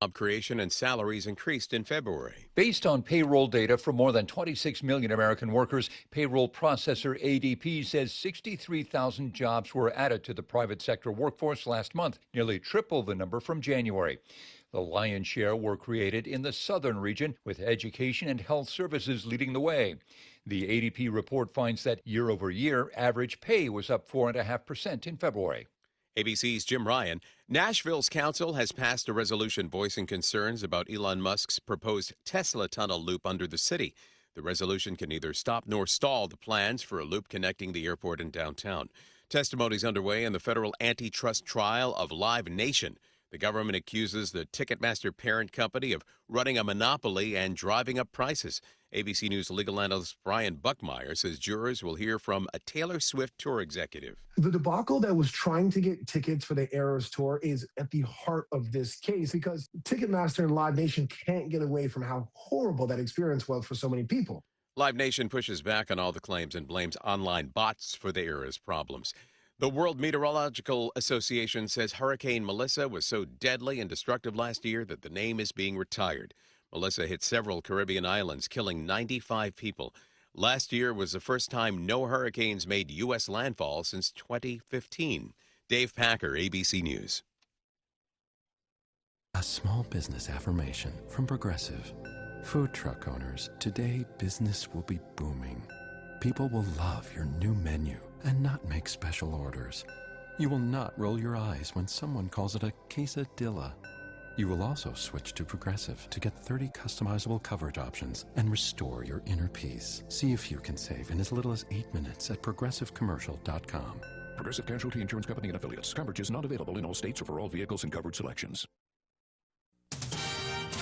Job creation and salaries increased in February. Based on payroll data from more than 26 million American workers, payroll processor ADP says 63,000 jobs were added to the private sector workforce last month, nearly triple the number from January. The lion's share were created in the southern region, with education and health services leading the way. The ADP report finds that year over year, average pay was up 4.5% in February. ABC's Jim Ryan. Nashville's council has passed a resolution voicing concerns about Elon Musk's proposed Tesla tunnel loop under the city. The resolution can neither stop nor stall the plans for a loop connecting the airport and downtown. Testimony's underway in the federal antitrust trial of Live Nation. The government accuses the Ticketmaster parent company of running a monopoly and driving up prices. ABC News legal analyst Brian Buckmeyer says jurors will hear from a Taylor Swift tour executive. The debacle that was trying to get tickets for the Eras tour is at the heart of this case because Ticketmaster and Live Nation can't get away from how horrible that experience was for so many people. Live Nation pushes back on all the claims and blames online bots for the Eras problems. The World Meteorological Association says Hurricane Melissa was so deadly and destructive last year that the name is being retired. Melissa hit several Caribbean islands, killing 95 people. Last year was the first time no hurricanes made U.S. landfall since 2015. Dave Packer, ABC News. A small business affirmation from Progressive. Food truck owners, today business will be booming. People will love your new menu and not make special orders. You will not roll your eyes when someone calls it a quesadilla. You will also switch to Progressive to get 30 customizable coverage options and restore your inner peace. See if you can save in as little as 8 minutes at progressivecommercial.com. Progressive Casualty Insurance Company and Affiliates. Coverage is not available in all states or for all vehicles and coverage selections.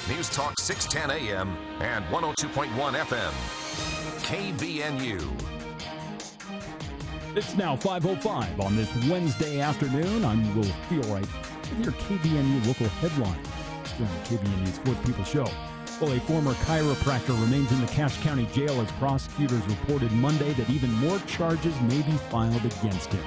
News Talk 610 AM and 102.1 FM. KBNU. It's now 5:05 on this Wednesday afternoon. I'm Will Feelright with your KBNU local headlines during the KBNU's Fourth People Show. Well, a former chiropractor remains in the Cache County Jail as prosecutors reported Monday that even more charges may be filed against him.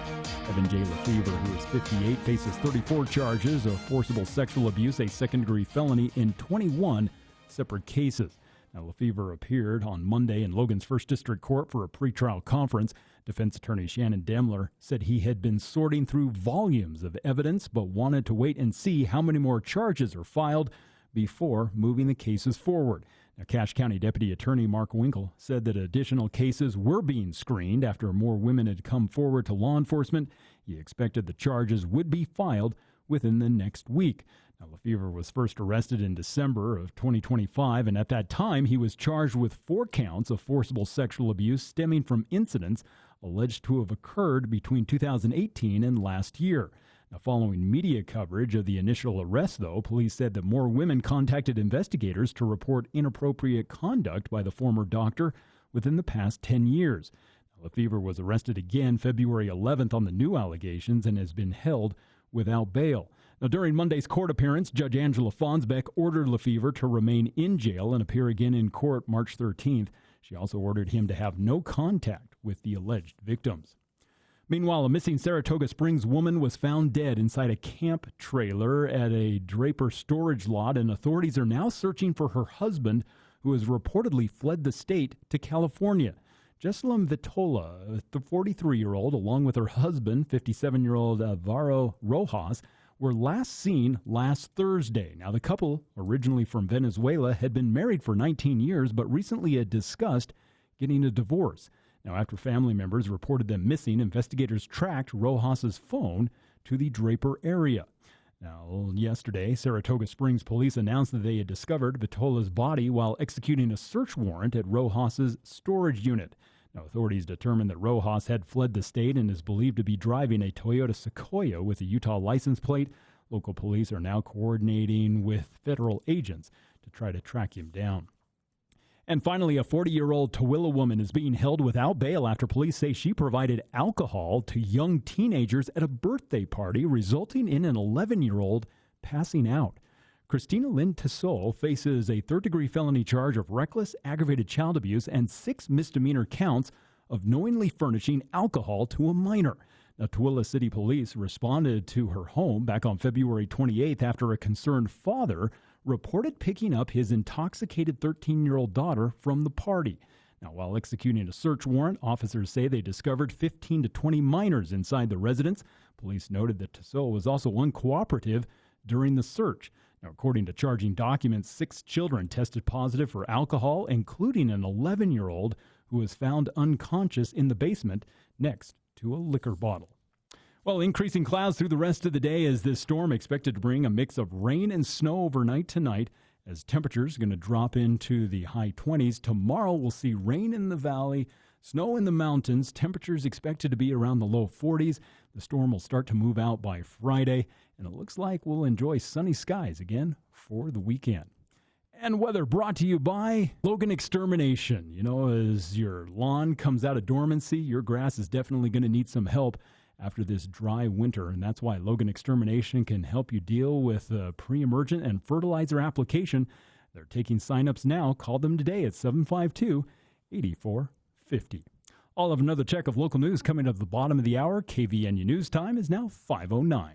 Evan J. Lefevre, who is 58, faces 34 charges of forcible sexual abuse, a second-degree felony, in 21 separate cases. Now, Lefevre appeared on Monday in Logan's First District Court for a pretrial conference. Defense attorney Shannon Demler said he had been sorting through volumes of evidence but wanted to wait and see how many more charges are filed before moving the cases forward. Now, Cache County Deputy Attorney Mark Winkle said that additional cases were being screened after more women had come forward to law enforcement. He expected the charges would be filed within the next week. Now, Lefevre was first arrested in December of 2025, and at that time he was charged with 4 counts of forcible sexual abuse stemming from incidents alleged to have occurred between 2018 and last year. Now, following media coverage of the initial arrest, though, police said that more women contacted investigators to report inappropriate conduct by the former doctor within the past 10 years. Now, Lefevre was arrested again February 11th on the new allegations and has been held without bail. Now, during Monday's court appearance, Judge Angela Fonsbeck ordered Lefevre to remain in jail and appear again in court March 13th. She also ordered him to have no contact with the alleged victims. Meanwhile, a missing Saratoga Springs woman was found dead inside a camp trailer at a Draper storage lot, and authorities are now searching for her husband, who has reportedly fled the state to California. Jessalyn Vitola, the 43-year-old, along with her husband, 57-year-old Alvaro Rojas, were last seen last Thursday. Now, the couple, originally from Venezuela, had been married for 19 years, but recently had discussed getting a divorce. Now, after family members reported them missing, investigators tracked Rojas's phone to the Draper area. Now, yesterday, Saratoga Springs police announced that they had discovered Vitola's body while executing a search warrant at Rojas's storage unit. Now, authorities determined that Rojas had fled the state and is believed to be driving a Toyota Sequoia with a Utah license plate. Local police are now coordinating with federal agents to try to track him down. And finally, a 40-year-old Tooele woman is being held without bail after police say she provided alcohol to young teenagers at a birthday party, resulting in an 11-year-old passing out. Christina Lynn Tissot faces a third-degree felony charge of reckless aggravated child abuse and 6 misdemeanor counts of knowingly furnishing alcohol to a minor. Now, Tooele City Police responded to her home back on February 28th after a concerned father reported picking up his intoxicated 13-year-old daughter from the party. Now, while executing a search warrant, officers say they discovered 15 to 20 minors inside the residence. Police noted that Tooele was also uncooperative during the search. Now, according to charging documents, 6 children tested positive for alcohol, including an 11-year-old who was found unconscious in the basement next to a liquor bottle. Well, increasing clouds through the rest of the day as this storm expected to bring a mix of rain and snow overnight tonight, as temperatures are going to drop into the high 20s. Tomorrow we'll see rain in the valley, snow in the mountains. Temperatures expected to be around the low 40s. The storm will start to move out by Friday, and it looks like we'll enjoy sunny skies again for the weekend. And weather brought to you by Logan Extermination. You know, as your lawn comes out of dormancy, your grass is definitely going to need some help after this dry winter, and that's why Logan Extermination can help you deal with pre-emergent and fertilizer application. They're taking signups now. Call them today at 752-8450. I'll have another check of local news coming up at the bottom of the hour. KVNU News Time is now 5:09.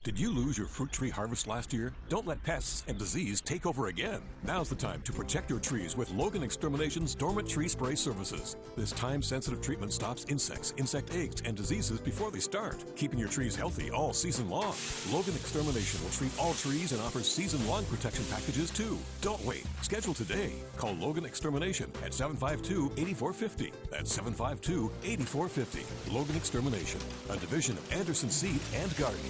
Did you lose your fruit tree harvest last year? Don't let pests and disease take over again. Now's the time to protect your trees with Logan Extermination's Dormant Tree Spray Services. This time-sensitive treatment stops insects, insect eggs, and diseases before they start, keeping your trees healthy all season long. Logan Extermination will treat all trees and offers season-long protection packages too. Don't wait. Schedule today. Call Logan Extermination at 752-8450. That's 752-8450. Logan Extermination, a division of Anderson Seed and Garden.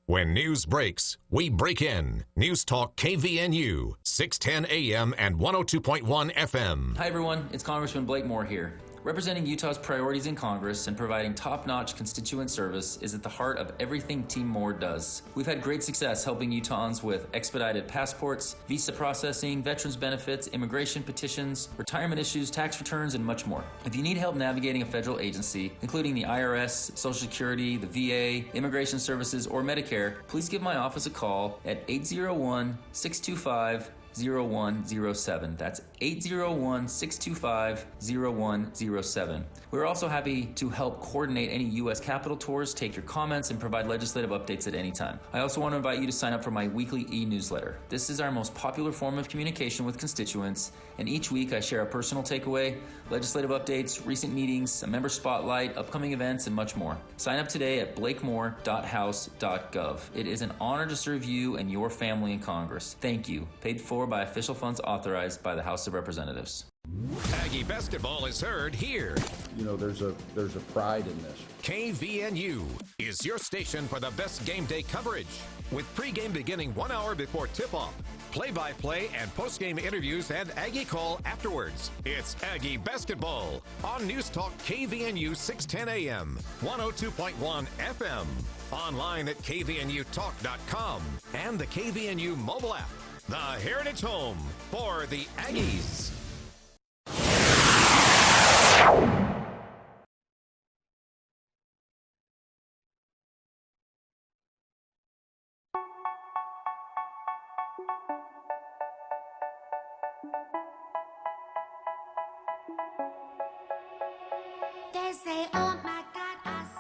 When news breaks, we break in. News Talk KVNU, 610 AM and 102.1 FM. Hi everyone, it's Congressman Blake Moore here. Representing Utah's priorities in Congress and providing top-notch constituent service is at the heart of everything Team Moore does. We've had great success helping Utahns with expedited passports, visa processing, veterans benefits, immigration petitions, retirement issues, tax returns, and much more. If you need help navigating a federal agency, including the IRS, Social Security, the VA, Immigration Services, or Medicare, please give my office a call at 801-625-0107. That's 801-625-0107. We're also happy to help coordinate any U.S. Capitol tours, take your comments, and provide legislative updates at any time. I also want to invite you to sign up for my weekly e-newsletter. This is our most popular form of communication with constituents, and each week I share a personal takeaway, legislative updates, recent meetings, a member spotlight, upcoming events, and much more. Sign up today at blakemore.house.gov. It is an honor to serve you and your family in Congress. Thank you. Paid for by official funds authorized by the House of Representatives. Aggie basketball is heard here. You know, there's a pride in this. KVNU is your station for the best game day coverage, with pregame beginning 1 hour before tip-off, play-by-play and post-game interviews, and Aggie call afterwards. It's Aggie basketball on News Talk KVNU 610 AM, 102.1 FM, online at kvnutalk.com, and the KVNU mobile app, the heritage home for the Aggies.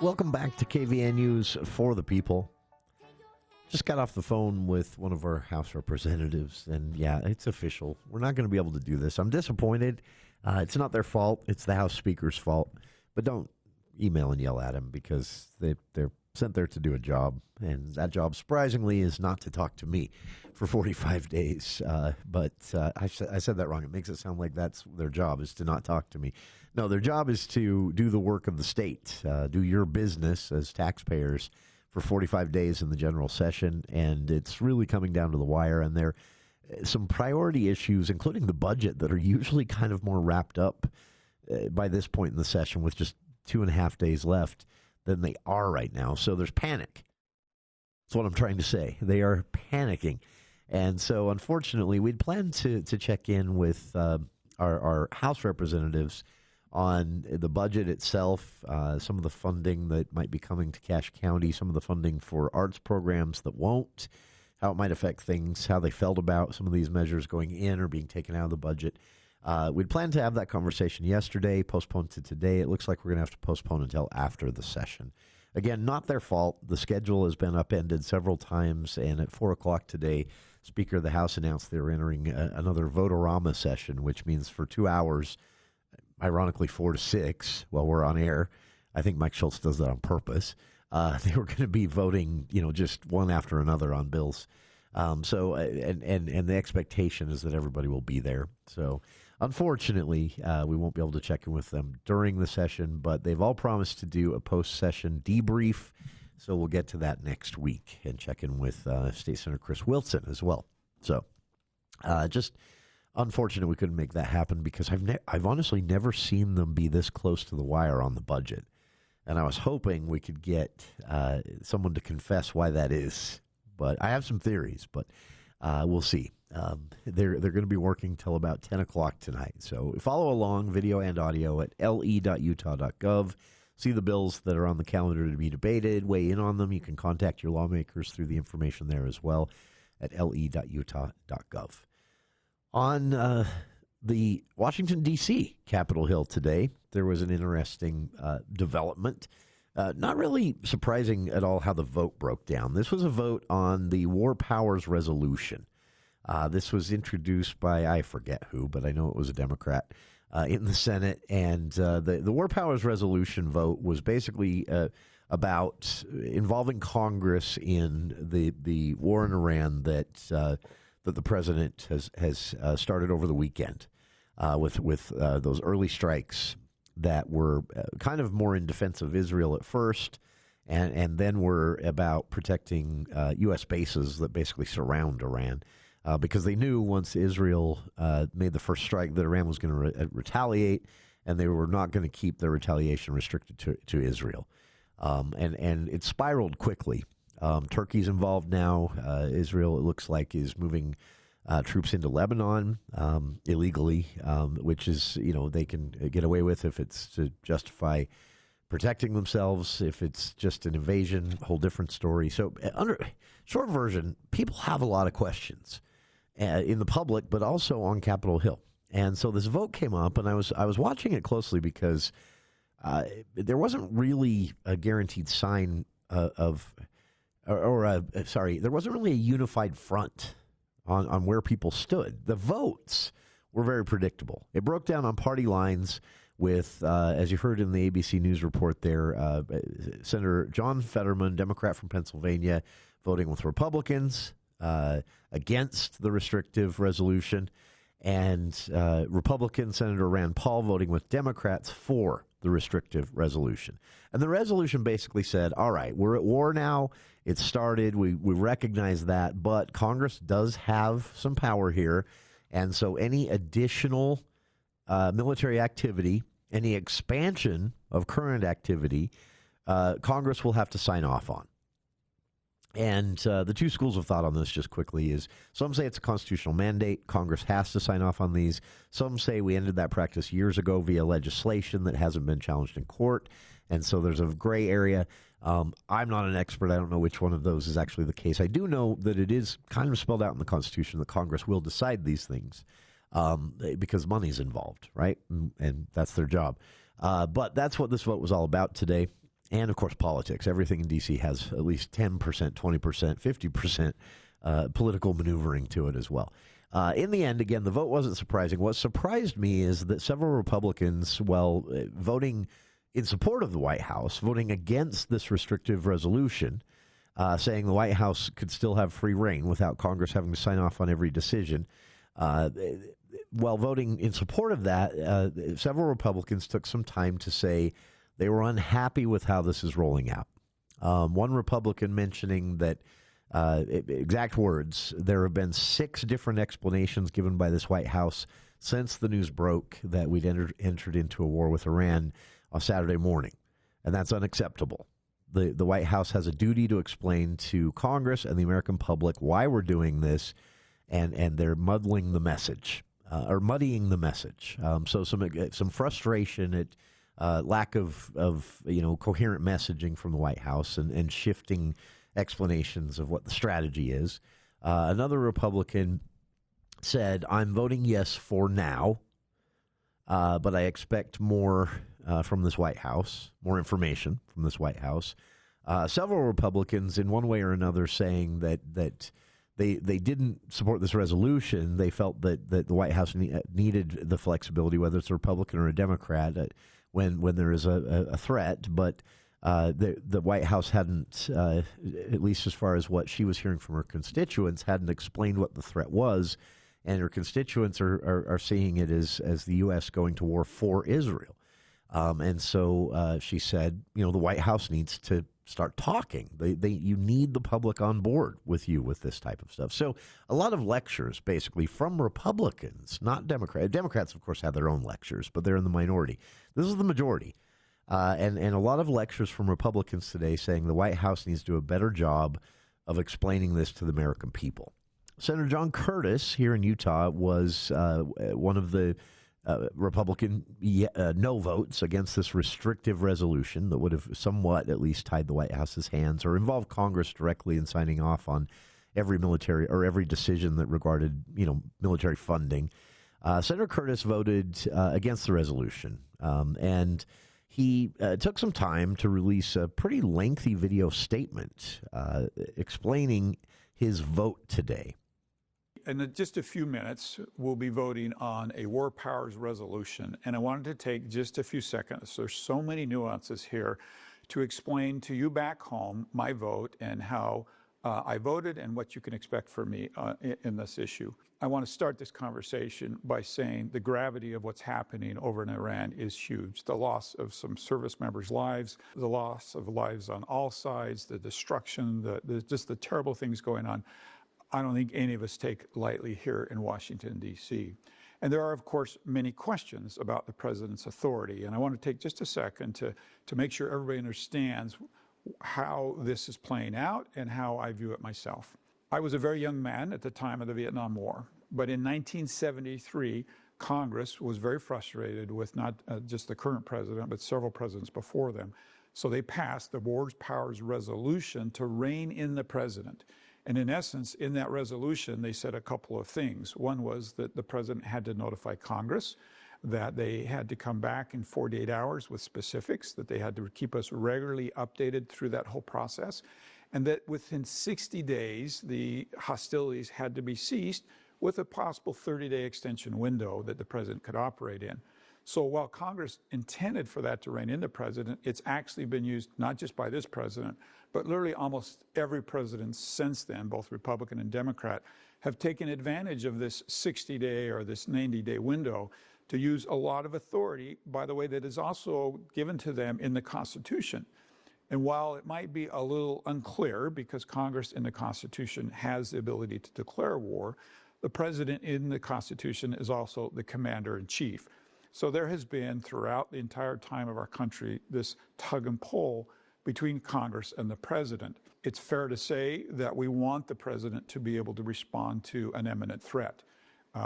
Welcome back to KVNU's For the People. Just got off the phone with one of our House representatives, and yeah, it's official. We're not going to be able to do this. I'm disappointed. It's not their fault. It's the House Speaker's fault. But don't email and yell at him, because they're sent there to do a job, and that job, surprisingly, is not to talk to me for 45 days. But I said that wrong. It makes it sound like that's their job, is to not talk to me. No, their job is to do the work of the state, do your business as taxpayers for 45 days in the general session, and it's really coming down to the wire. And there are some priority issues, including the budget, that are usually kind of more wrapped up by this point in the session with just 2.5 days left than they are right now. So there's panic. That's what I'm trying to say. They are panicking. And so, unfortunately, we'd planned to check in with our House representatives on the budget itself, some of the funding that might be coming to Cache County, some of the funding for arts programs that won't, how it might affect things, how they felt about some of these measures going in or being taken out of the budget. We'd planned to have that conversation yesterday, postponed to today. It looks like we're going to have to postpone until after the session. Again, not their fault. The schedule has been upended several times, and at 4 o'clock today, Speaker of the House announced they were entering another Votorama session, which means for 2 hours, ironically 4 to 6, while we're on air. I think Mike Schultz does that on purpose. They were going to be voting, just one after another on bills. And the expectation is that everybody will be there. So, unfortunately, we won't be able to check in with them during the session, but they've all promised to do a post-session debrief. So we'll get to that next week and check in with State Senator Chris Wilson as well. So, just unfortunate we couldn't make that happen because I've honestly never seen them be this close to the wire on the budget. And I was hoping we could get someone to confess why that is. But I have some theories, but we'll see. They're going to be working till about 10 o'clock tonight. So follow along, video and audio, at le.utah.gov. See the bills that are on the calendar to be debated. Weigh in on them. You can contact your lawmakers through the information there as well at le.utah.gov. On the Washington, D.C. Capitol Hill today, there was an interesting development. Not really surprising at all how the vote broke down. This was a vote on the War Powers Resolution. This was introduced by, I forget who, but I know it was a Democrat in the Senate. And the War Powers Resolution vote was basically about involving Congress in the war in Iran that the president has started over the weekend with those early strikes that were kind of more in defense of Israel at first, and then were about protecting U.S. bases that basically surround Iran, because they knew once Israel made the first strike that Iran was going to retaliate, and they were not going to keep their retaliation restricted to Israel. And it spiraled quickly. Turkey's involved now. Israel, it looks like, is moving troops into Lebanon illegally, which is, they can get away with if it's to justify protecting themselves. If it's just an invasion, whole different story. So, short version, people have a lot of questions in the public, but also on Capitol Hill. And so this vote came up, and I was watching it closely because there wasn't really a guaranteed sign there wasn't really a unified front on where people stood. The votes were very predictable. It broke down on party lines with, as you heard in the ABC News report there, Senator John Fetterman, Democrat from Pennsylvania, voting with Republicans against the restrictive resolution, and Republican Senator Rand Paul voting with Democrats for the restrictive resolution. And the resolution basically said, all right, we're at war now. It started. We recognize that, but Congress does have some power here. And so any additional military activity, any expansion of current activity, Congress will have to sign off on. And the two schools of thought on this, just quickly, is some say it's a constitutional mandate. Congress has to sign off on these. Some say we ended that practice years ago via legislation that hasn't been challenged in court. And so there's a gray area. I'm not an expert. I don't know which one of those is actually the case. I do know that it is kind of spelled out in the Constitution that Congress will decide these things because money's involved, right? And that's their job. But that's what this vote was all about today. And, of course, politics. Everything in D.C. has at least 10%, 20%, 50% political maneuvering to it as well. In the end, again, the vote wasn't surprising. What surprised me is that several Republicans, while voting in support of the White House, voting against this restrictive resolution, saying the White House could still have free reign without Congress having to sign off on every decision, while voting in support of that, several Republicans took some time to say they were unhappy with how this is rolling out. One Republican mentioning that, exact words, there have been 6 different explanations given by this White House since the news broke that we'd entered into a war with Iran on Saturday morning, and that's unacceptable. The White House has a duty to explain to Congress and the American public why we're doing this, and they're muddling the message, or muddying the message. So some frustration at lack of coherent messaging from the White House and shifting explanations of what the strategy is. Another Republican said, I'm voting yes for now, but I expect more from this White House, more information from this White House. Several Republicans, in one way or another, saying that they didn't support this resolution. They felt that the White House needed the flexibility, whether it's a Republican or a Democrat, when there is a threat. But the White House hadn't, at least as far as what she was hearing from her constituents, hadn't explained what the threat was. And her constituents are seeing it as the U.S. going to war for Israel. And so she said, the White House needs to start talking. You need the public on board with you with this type of stuff. So a lot of lectures, basically, from Republicans, not Democrats. Democrats, of course, have their own lectures, but they're in the minority. This is the majority. And a lot of lectures from Republicans today saying the White House needs to do a better job of explaining this to the American people. Senator John Curtis here in Utah was one of the Republican no votes against this restrictive resolution that would have somewhat at least tied the White House's hands or involved Congress directly in signing off on every military or every decision that regarded, military funding. Senator Curtis voted against the resolution, and he took some time to release a pretty lengthy video statement explaining his vote today. In just a few minutes, we'll be voting on a War Powers resolution. And I wanted to take just a few seconds. There's so many nuances here to explain to you back home my vote and how I voted and what you can expect from me in this issue. I want to start this conversation by saying the gravity of what's happening over in Iran is huge. The loss of some service members' lives, the loss of lives on all sides, the destruction, just the terrible things going on. I don't think any of us take lightly here in Washington, D.C. And there are, of course, many questions about the president's authority. And I want to take just a second to make sure everybody understands how this is playing out and how I view it myself. I was a very young man at the time of the Vietnam War. But in 1973, Congress was very frustrated with not just the current president, but several presidents before them. So they passed the War Powers Resolution to rein in the president. And in essence, in that resolution, they said a couple of things. One was that the president had to notify Congress, that they had to come back in 48 hours with specifics, that they had to keep us regularly updated through that whole process, and that within 60 days, the hostilities had to be ceased with a possible 30-day extension window that the president could operate in. So while Congress intended for that to rein in the president, it's actually been used not just by this president, but literally almost every president since then, both Republican and Democrat, have taken advantage of this 60-day or this 90-day window to use a lot of authority, by the way, that is also given to them in the Constitution. And while it might be a little unclear because Congress in the Constitution has the ability to declare war, the president in the Constitution is also the commander-in-chief. So there has been, throughout the entire time of our country, this tug and pull between Congress and the president. It's fair to say that we want the president to be able to respond to an imminent threat.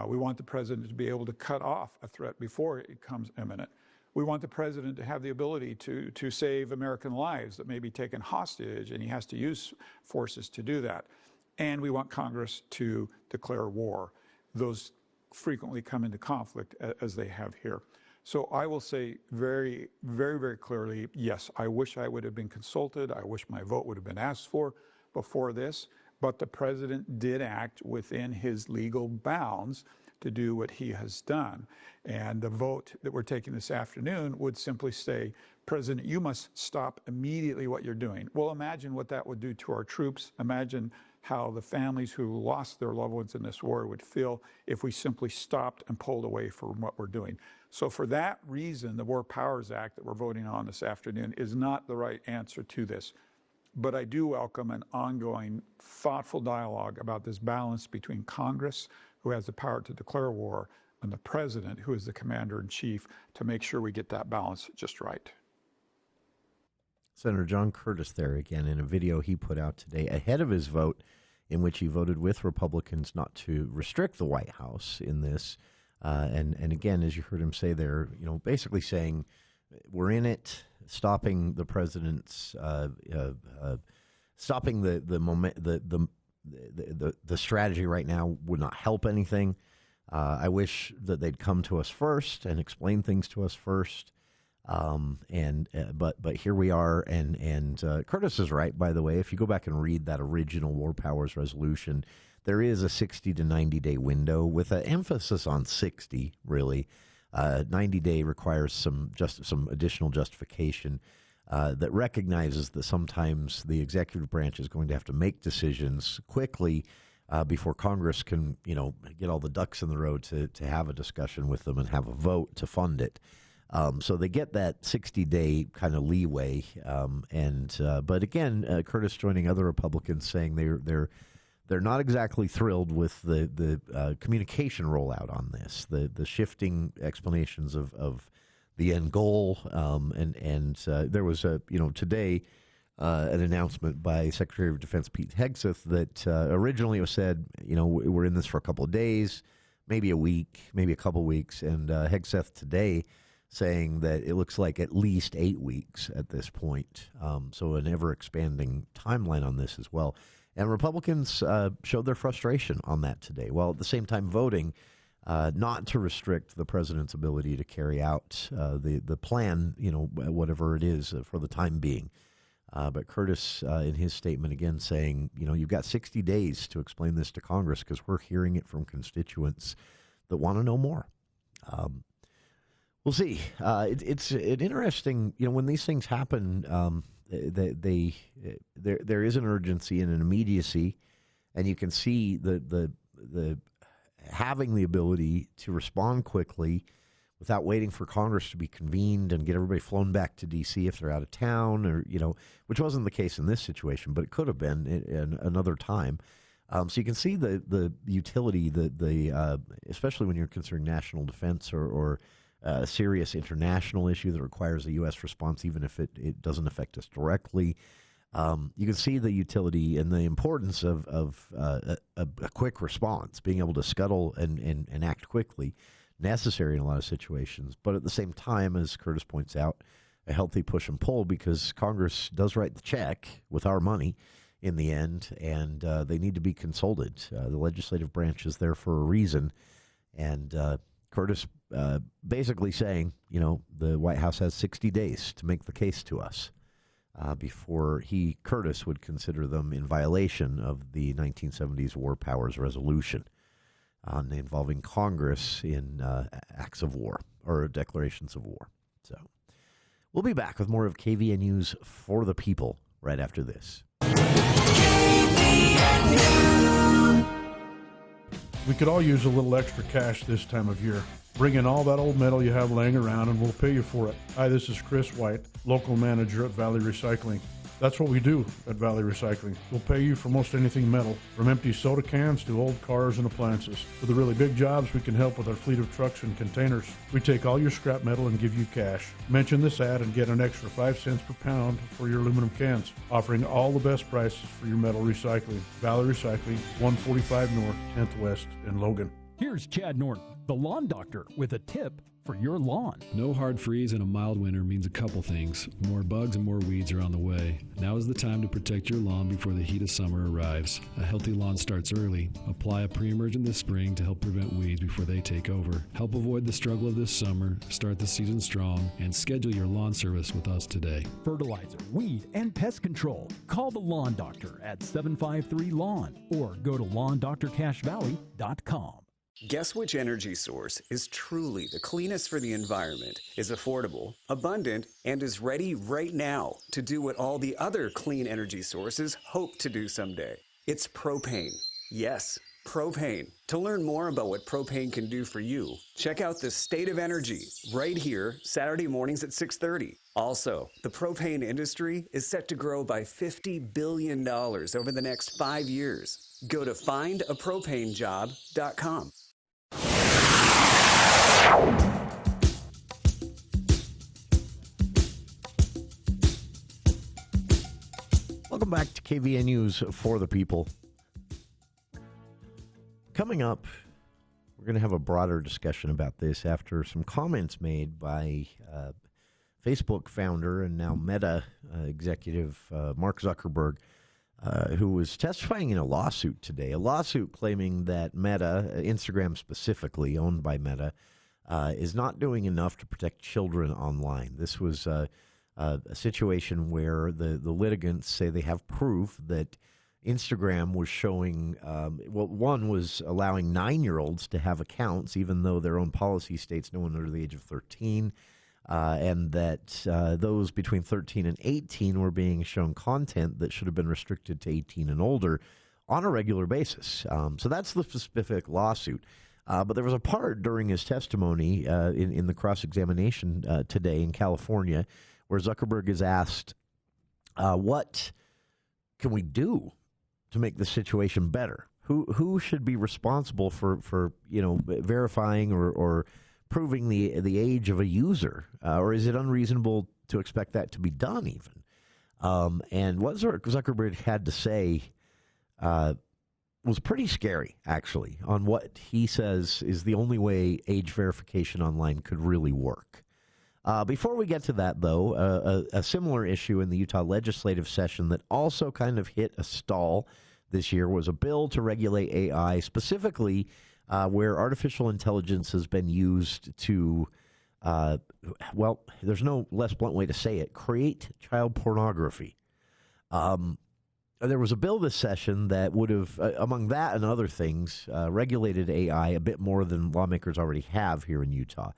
We want the president to be able to cut off a threat before it becomes imminent. We want the president to have the ability to save American lives that may be taken hostage, and he has to use forces to do that. And we want Congress to declare war. Those frequently come into conflict as they have here. So I will say very, very, very clearly, yes, I wish I would have been consulted. I wish my vote would have been asked for before this. But the president did act within his legal bounds to do what he has done. And the vote that we're taking this afternoon would simply say, President, you must stop immediately what you're doing. Well, imagine what that would do to our troops. Imagine how the families who lost their loved ones in this war would feel if we simply stopped and pulled away from what we're doing. So for that reason, the War Powers Act that we're voting on this afternoon is not the right answer to this. But I do welcome an ongoing, thoughtful dialogue about this balance between Congress, who has the power to declare war, and the president, who is the commander-in-chief, to make sure we get that balance just right. Senator John Curtis there again in a video he put out today ahead of his vote in which he voted with Republicans not to restrict the White House in this. And again, as you heard him say there, basically saying we're in it, stopping the president's, stopping the strategy right now would not help anything. I wish that they'd come to us first and explain things to us first. But here we are, and Curtis is right, by the way. If you go back and read that original War Powers resolution, there is a 60 to 90-day window with an emphasis on 60, really. 90-day requires some additional justification that recognizes that sometimes the executive branch is going to have to make decisions quickly before Congress can, get all the ducks in the row to have a discussion with them and have a vote to fund it. So they get that 60-day kind of leeway. But again, Curtis joining other Republicans saying they're not exactly thrilled with the communication rollout on this, the shifting explanations of the end goal. There was today an announcement by Secretary of Defense Pete Hegseth that originally it was said, we're in this for a couple of days, maybe a week, maybe a couple of weeks, and Hegseth today saying that it looks like at least 8 weeks at this point. So an ever-expanding timeline on this as well. And Republicans showed their frustration on that today, while at the same time voting not to restrict the president's ability to carry out the plan, whatever it is for the time being. But Curtis, in his statement again, saying, you've got 60 days to explain this to Congress because we're hearing it from constituents that want to know more. We'll see. It's an interesting, when these things happen, there is an urgency and an immediacy, and you can see the having the ability to respond quickly without waiting for Congress to be convened and get everybody flown back to D.C. if they're out of town, or which wasn't the case in this situation, but it could have been in another time. So you can see the utility, especially when you're considering national defense or a serious international issue that requires a U.S. response, even if it doesn't affect us directly. You can see the utility and the importance of a quick response, being able to scuttle and act quickly, necessary in a lot of situations. But at the same time, as Curtis points out, a healthy push and pull, because Congress does write the check with our money in the end, and they need to be consulted. The legislative branch is there for a reason, and Curtis basically saying, the White House has 60 days to make the case to us before Curtis would consider them in violation of the 1970s War Powers Resolution involving Congress in acts of war or declarations of war. So we'll be back with more of KVNU's For the People right after this. We could all use a little extra cash this time of year. Bring in all that old metal you have laying around and we'll pay you for it. Hi, this is Chris White, local manager at Valley Recycling. That's what we do at Valley Recycling. We'll pay you for most anything metal, from empty soda cans to old cars and appliances. For the really big jobs, we can help with our fleet of trucks and containers. We take all your scrap metal and give you cash. Mention this ad and get an extra 5 cents per pound for your aluminum cans, offering all the best prices for your metal recycling. Valley Recycling, 145 North, 10th West in Logan. Here's Chad Norton, the lawn doctor, with a tip for your lawn. No hard freeze and a mild winter means a couple things. More bugs and more weeds are on the way. Now is the time to protect your lawn before the heat of summer arrives. A healthy lawn starts early. Apply a pre-emergent this spring to help prevent weeds before they take over. Help avoid the struggle of this summer, start the season strong, and schedule your lawn service with us today. Fertilizer, weed, and pest control. Call the Lawn Doctor at 753-LAWN or go to LawnDoctorCashValley.com. Guess which energy source is truly the cleanest for the environment, is affordable, abundant, and is ready right now to do what all the other clean energy sources hope to do someday? It's propane. Yes, propane. To learn more about what propane can do for you, check out the State of Energy right here, Saturday mornings at 6:30. Also, the propane industry is set to grow by $50 billion over the next 5 years. Go to findapropanejob.com. Welcome back to KVNU's For the People. Coming up, we're going to have a broader discussion about this after some comments made by Facebook founder and now Meta executive Mark Zuckerberg who was testifying in a lawsuit today, a lawsuit claiming that Meta, Instagram specifically, owned by Meta, is not doing enough to protect children online. This was a situation where the litigants say they have proof that Instagram was showing, one was allowing 9-year-olds to have accounts, even though their own policy states no one under the age of 13, and that those between 13 and 18 were being shown content that should have been restricted to 18 and older on a regular basis. So that's the specific lawsuit. But there was a part during his testimony in the cross-examination today in California where Zuckerberg is asked, what can we do to make the situation better? Who should be responsible for verifying or proving the age of a user? Or is it unreasonable to expect that to be done even? And what Zuckerberg had to say was pretty scary, actually, on what he says is the only way age verification online could really work. Before we get to that, though, a similar issue in the Utah legislative session that also kind of hit a stall this year was a bill to regulate AI, specifically where artificial intelligence has been used to, there's no less blunt way to say it, create child pornography. There was a bill this session that would have, among that and other things, regulated AI a bit more than lawmakers already have here in Utah.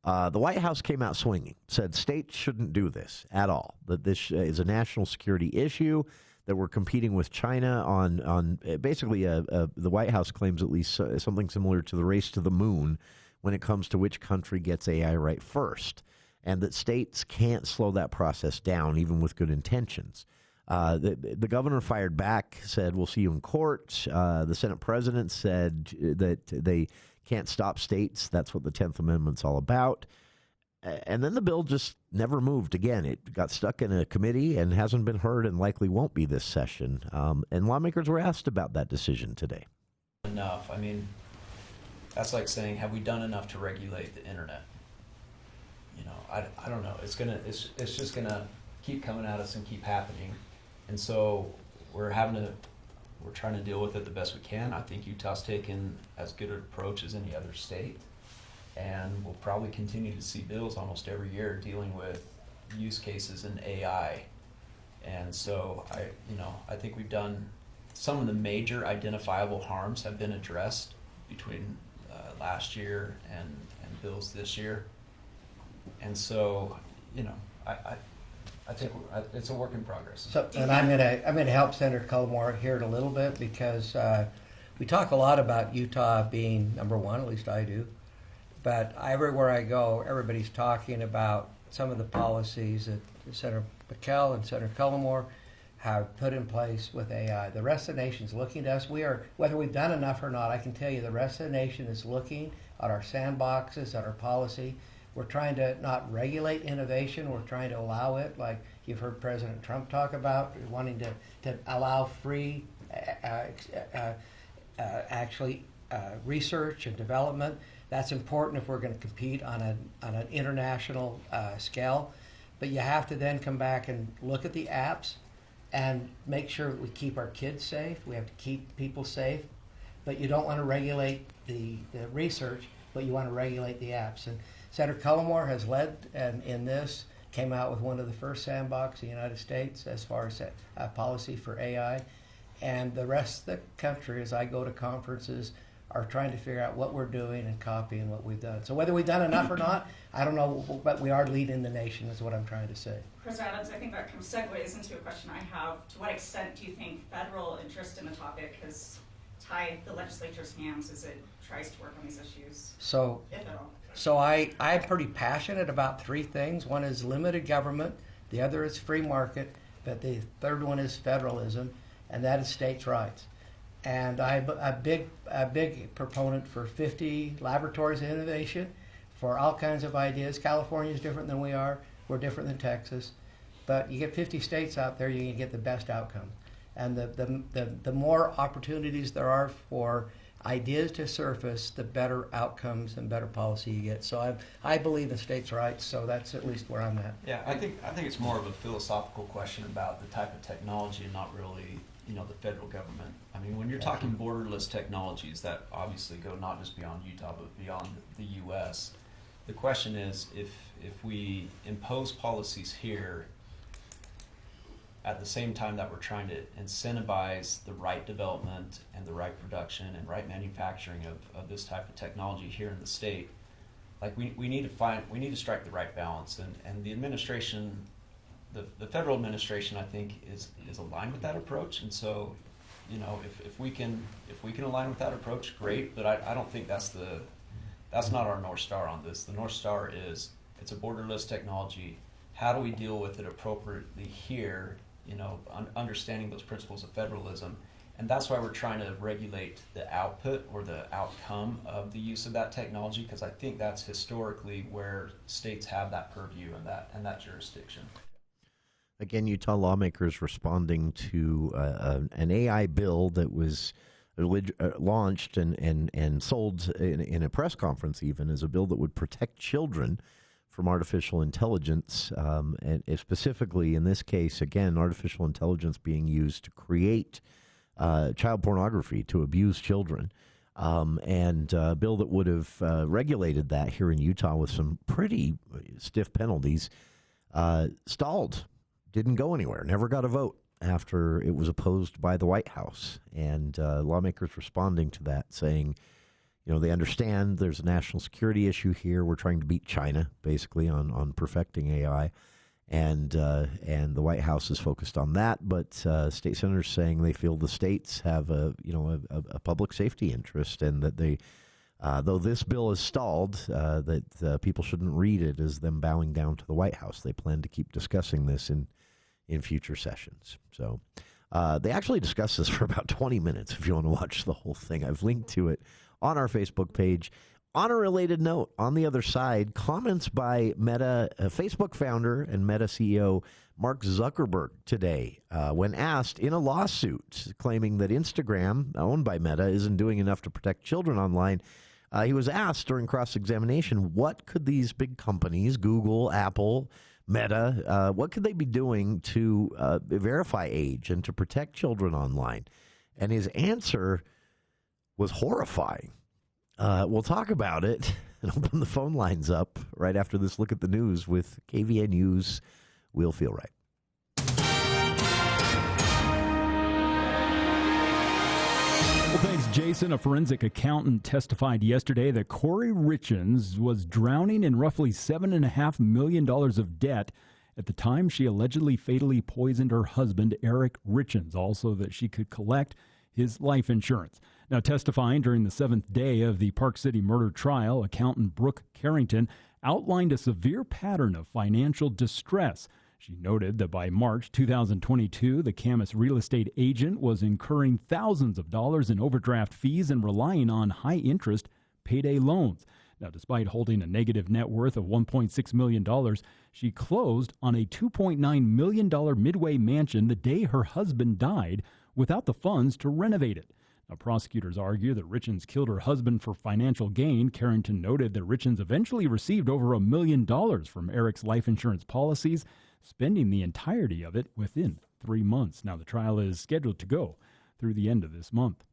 The White House came out swinging, said states shouldn't do this at all, that this is a national security issue, that we're competing with China on basically the White House claims at least something similar to the race to the moon when it comes to which country gets AI right first, and that states can't slow that process down even with good intentions. The governor fired back, said, we'll see you in court. The Senate president said that they can't stop states. That's what the 10th Amendment's all about. And then the bill just never moved again. It got stuck in a committee and hasn't been heard and likely won't be this session. And lawmakers were asked about that decision today. Enough. I mean, that's like saying, have we done enough to regulate the internet? I don't know. It's just gonna keep coming at us and keep happening. And so we're trying to deal with it the best we can. I think Utah's taken as good an approach as any other state. And we'll probably continue to see bills almost every year dealing with use cases in AI. And so I think we've done some of the major identifiable harms have been addressed between last year and bills this year. And so, I think it's a work in progress. So, and I'm gonna help Senator Cullimore here in a little bit because we talk a lot about Utah being number one, at least I do. But everywhere I go, everybody's talking about some of the policies that Senator McKell and Senator Cullimore have put in place with AI. The rest of the nation's looking to us. Whether we've done enough or not, I can tell you the rest of the nation is looking at our sandboxes, at our policy. We're trying to not regulate innovation. We're trying to allow it, like you've heard President Trump talk about, wanting to allow free research and development. That's important if we're going to compete on an international scale. But you have to then come back and look at the apps and make sure that we keep our kids safe. We have to keep people safe. But you don't want to regulate the research, but you want to regulate the apps. And Senator Cullimore has led in this, came out with one of the first sandbox in the United States as far as policy for AI. And the rest of the country, as I go to conferences, are trying to figure out what we're doing and copying what we've done. So whether we've done enough or not, I don't know, but we are leading the nation is what I'm trying to say. Chris Adams, I think that kind of segues into a question I have. To what extent do you think federal interest in the topic has tied the legislature's hands as it tries to work on these issues, if at all? So I'm pretty passionate about three things. One is limited government, the other is free market, but the third one is federalism, and that is states' rights. And I'm a big proponent for 50 laboratories of innovation for all kinds of ideas. California is different than we are. We're different than Texas. But you get 50 states out there, you can get the best outcome. And the more opportunities there are for ideas to surface, the better outcomes and better policy you get. So I believe in states' rights, so that's at least where I'm at. Yeah, I think it's more of a philosophical question about the type of technology and not really the federal government. I mean, when you're talking borderless technologies that obviously go not just beyond Utah, but beyond the U.S., the question is if we impose policies here at the same time that we're trying to incentivize the right development and the right production and right manufacturing of this type of technology here in the state, like we need to strike the right balance. And the administration, the federal administration, I think is aligned with that approach. And so, if we can align with that approach, great. But I don't think that's not our North Star on this. The North Star is it's a borderless technology. How do we deal with it appropriately here? Understanding those principles of federalism. And that's why we're trying to regulate the output or the outcome of the use of that technology, because I think that's historically where states have that purview and that jurisdiction. Again, Utah lawmakers responding to an AI bill that was launched and sold in a press conference even as a bill that would protect children from artificial intelligence, and specifically in this case, again, artificial intelligence being used to create child pornography, to abuse children, and a bill that would have regulated that here in Utah with some pretty stiff penalties, stalled, didn't go anywhere, never got a vote after it was opposed by the White House. And lawmakers responding to that saying, they understand there's a national security issue here. We're trying to beat China, basically, on perfecting AI. And the White House is focused on that, but state senators saying they feel the states have a public safety interest, and that they, though this bill is stalled, that people shouldn't read it as them bowing down to the White House. They plan to keep discussing this in future sessions. So they actually discussed this for about 20 minutes. If you want to watch the whole thing, I've linked to it on our Facebook page. On a related note, on the other side, comments by Meta, Facebook founder and Meta CEO Mark Zuckerberg today, when asked in a lawsuit claiming that Instagram, owned by Meta, isn't doing enough to protect children online. He was asked during cross-examination, what could these big companies, Google, Apple, Meta, what could they be doing to verify age and to protect children online? And his answer was horrifying. We'll talk about it and open the phone lines up right after this look at the news with KVNU's We'll Feel Right. Well, thanks, Jason. A forensic accountant testified yesterday that Corey Richens was drowning in roughly $7.5 million of debt at the time she allegedly fatally poisoned her husband, Eric Richens, also that she could collect his life insurance. Now, testifying during the 7th day of the Park City murder trial, accountant Brooke Carrington outlined a severe pattern of financial distress. She noted that by March 2022, the Camas real estate agent was incurring thousands of dollars in overdraft fees and relying on high-interest payday loans. Now, despite holding a negative net worth of $1.6 million, she closed on a $2.9 million Midway mansion the day her husband died without the funds to renovate it. Now, prosecutors argue that Richens killed her husband for financial gain. Carrington noted that Richens eventually received over $1 million from Eric's life insurance policies, spending the entirety of it within 3 months. Now, the trial is scheduled to go through the end of this month.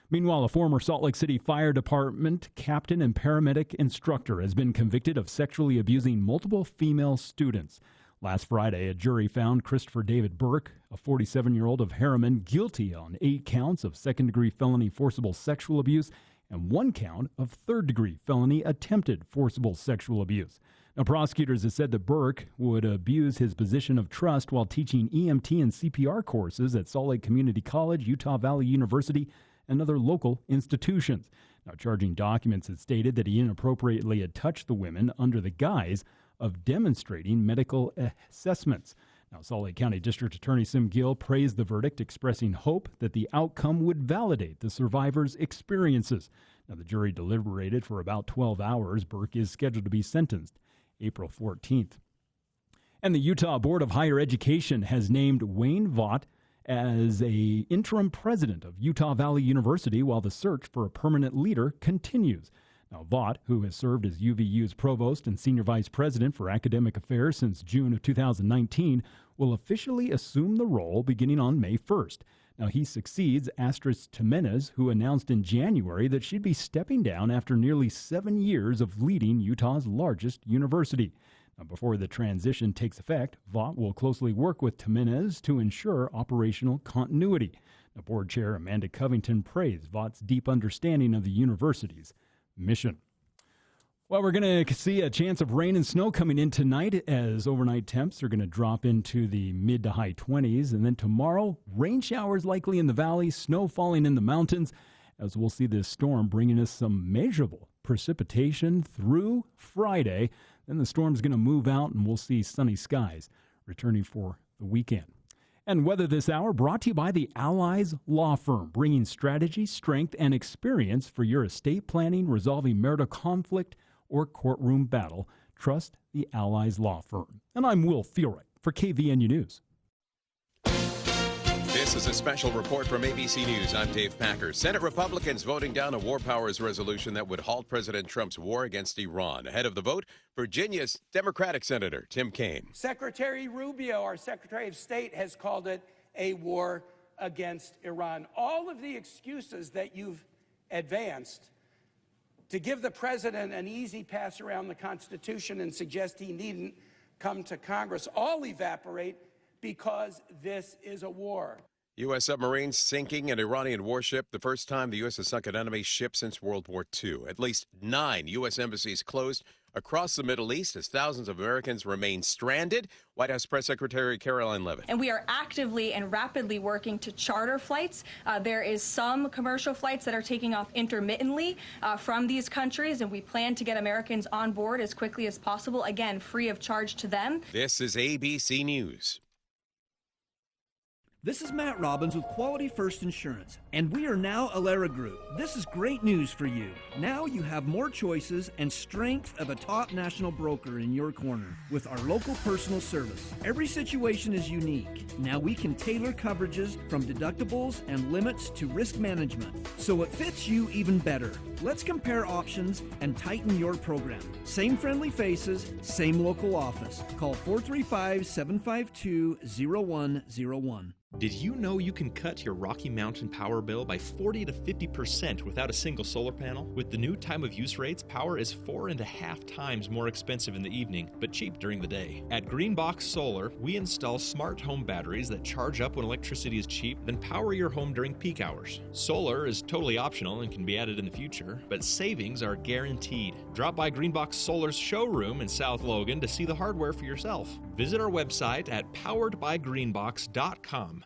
Meanwhile, a former Salt Lake City Fire Department captain and paramedic instructor has been convicted of sexually abusing multiple female students. Last Friday, a jury found Christopher David Burke, a 47-year-old of Harriman, guilty on 8 counts of second-degree felony forcible sexual abuse and 1 count of third-degree felony attempted forcible sexual abuse. Now, prosecutors have said that Burke would abuse his position of trust while teaching EMT and CPR courses at Salt Lake Community College, Utah Valley University, and other local institutions. Now, charging documents had stated that he inappropriately had touched the women under the guise of demonstrating medical assessments. Now, Salt Lake County District Attorney Sim Gill praised the verdict, expressing hope that the outcome would validate the survivors' experiences. Now, the jury deliberated for about 12 hours. Burke is scheduled to be sentenced April 14th. And the Utah Board of Higher Education has named Wayne Vaught as a interim president of Utah Valley University while the search for a permanent leader continues. Now, Vaught, who has served as UVU's provost and senior vice president for academic affairs since June of 2019, will officially assume the role beginning on May 1st. Now, he succeeds Astrid Jimenez, who announced in January that she'd be stepping down after nearly 7 years of leading Utah's largest university. Now, before the transition takes effect, Vaught will closely work with Jimenez to ensure operational continuity. Now, Board Chair Amanda Covington praised Vaught's deep understanding of the university's mission. Well, we're going to see a chance of rain and snow coming in tonight as overnight temps are going to drop into the mid to high 20s. And then tomorrow, rain showers likely in the valley, snow falling in the mountains, as we'll see this storm bringing us some measurable precipitation through Friday. Then the storm's going to move out and we'll see sunny skies returning for the weekend. And weather this hour brought to you by the Allies Law Firm, bringing strategy, strength, and experience for your estate planning, resolving marital conflict, or courtroom battle. Trust the Allies Law Firm. And I'm Will Feelright for KVNU News. This is a special report from ABC News. I'm Dave Packer. Senate Republicans voting down a war powers resolution that would halt President Trump's war against Iran. Ahead of the vote, Virginia's Democratic Senator Tim Kaine. Secretary Rubio, our Secretary of State, has called it a war against Iran. All of the excuses that you've advanced to give the president an easy pass around the Constitution and suggest he needn't come to Congress all evaporate because this is a war. U.S. submarines sinking an Iranian warship, the first time the U.S. has sunk an enemy ship since World War II. At least 9 U.S. embassies closed across the Middle East as thousands of Americans remain stranded. White House Press Secretary Caroline Leavitt. And we are actively and rapidly working to charter flights. There is some commercial flights that are taking off intermittently from these countries, and we plan to get Americans on board as quickly as possible, again, free of charge to them. This is ABC News. This is Matt Robbins with Quality First Insurance, and we are now Alera Group. This is great news for you. Now you have more choices and strength of a top national broker in your corner with our local personal service. Every situation is unique. Now we can tailor coverages from deductibles and limits to risk management, so it fits you even better. Let's compare options and tighten your program. Same friendly faces, same local office. Call 435-752-0101. Did you know you can cut your Rocky Mountain power bill by 40 to 50% without a single solar panel? With the new time of use rates, power is 4.5 times more expensive in the evening, but cheap during the day. At Greenbox Solar, we install smart home batteries that charge up when electricity is cheap, then power your home during peak hours. Solar is totally optional and can be added in the future, but savings are guaranteed. Drop by Greenbox Solar's showroom in South Logan to see the hardware for yourself. Visit our website at poweredbygreenbox.com.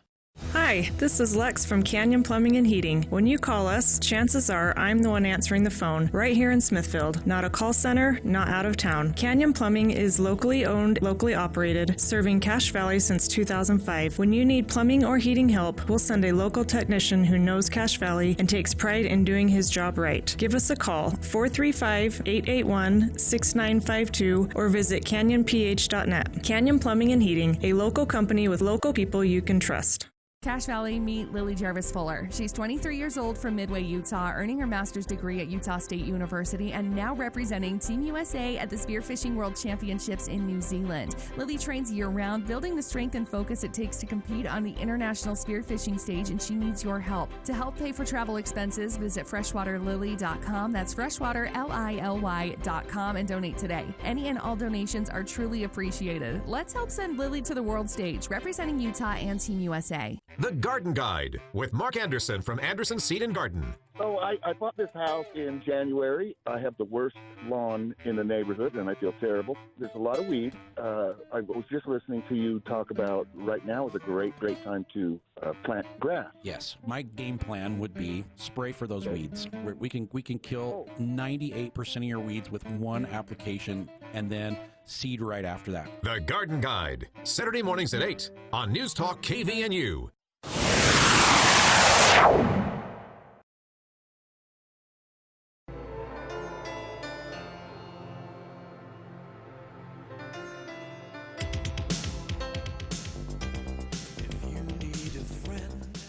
Hi, this is Lex from Canyon Plumbing and Heating. When you call us, chances are I'm the one answering the phone, right here in Smithfield. Not a call center, not out of town. Canyon Plumbing is locally owned, locally operated, serving Cache Valley since 2005. When you need plumbing or heating help, we'll send a local technician who knows Cache Valley and takes pride in doing his job right. Give us a call, 435-881-6952, or visit canyonph.net. Canyon Plumbing and Heating, a local company with local people you can trust. Cache Valley, meet Lily Jarvis Fuller. She's 23 years old from Midway, Utah, earning her master's degree at Utah State University and now representing Team USA at the Spearfishing World Championships in New Zealand. Lily trains year-round, building the strength and focus it takes to compete on the international spearfishing stage, and she needs your help. To help pay for travel expenses, visit freshwaterlily.com. That's freshwaterlily.com and donate today. Any and all donations are truly appreciated. Let's help send Lily to the world stage, representing Utah and Team USA. The Garden Guide with Mark Anderson from Anderson Seed and Garden. So I bought this house in January. I have the worst lawn in the neighborhood, and I feel terrible. There's a lot of weeds. I was just listening to you talk about right now is a great time to plant grass. Yes, my game plan would be spray for those weeds. We can kill 98% of your weeds with one application, and then seed right after that. The Garden Guide, Saturday mornings at 8 on News Talk KVNU.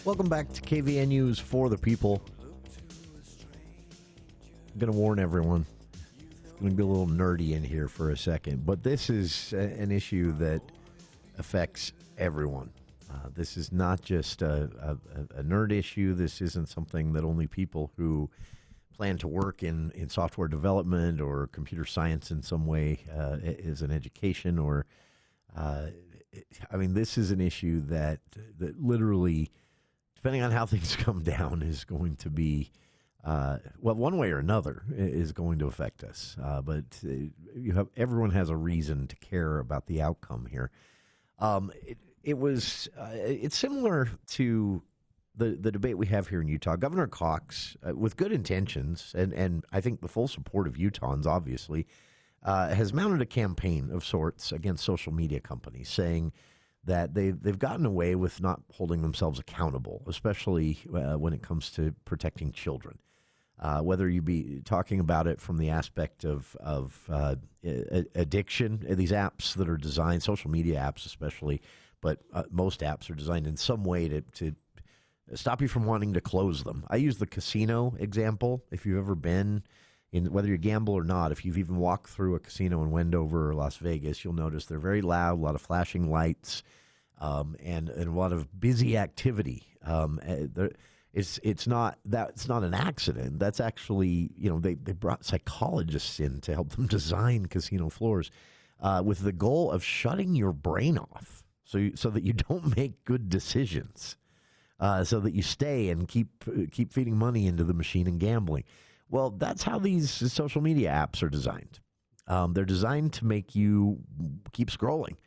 Welcome back to KVNU's For the People. I'm going to warn everyone. It's going to be a little nerdy in here for a second, but this is an issue that affects everyone. This is not just a nerd issue. This isn't something that only people who plan to work in software development or computer science in some way is an education or this is an issue that literally, depending on how things come down, is going to be one way or another is going to affect us. But everyone has a reason to care about the outcome here. It's similar to the debate we have here in Utah. Governor Cox, with good intentions, and I think the full support of Utahns, obviously, has mounted a campaign of sorts against social media companies, saying that they've gotten away with not holding themselves accountable, especially when it comes to protecting children. Whether you be talking about it from the aspect of addiction, these apps that are designed, social media apps especially, but most apps are designed in some way to stop you from wanting to close them. I use the casino example. If you've ever been in, whether you gamble or not, if you've even walked through a casino in Wendover or Las Vegas, you'll notice they're very loud, a lot of flashing lights, and a lot of busy activity. It's not an accident. That's actually, they brought psychologists in to help them design casino floors with the goal of shutting your brain off so that you don't make good decisions, so that you stay and keep feeding money into the machine and gambling. Well, that's how these social media apps are designed. They're designed to make you keep scrolling.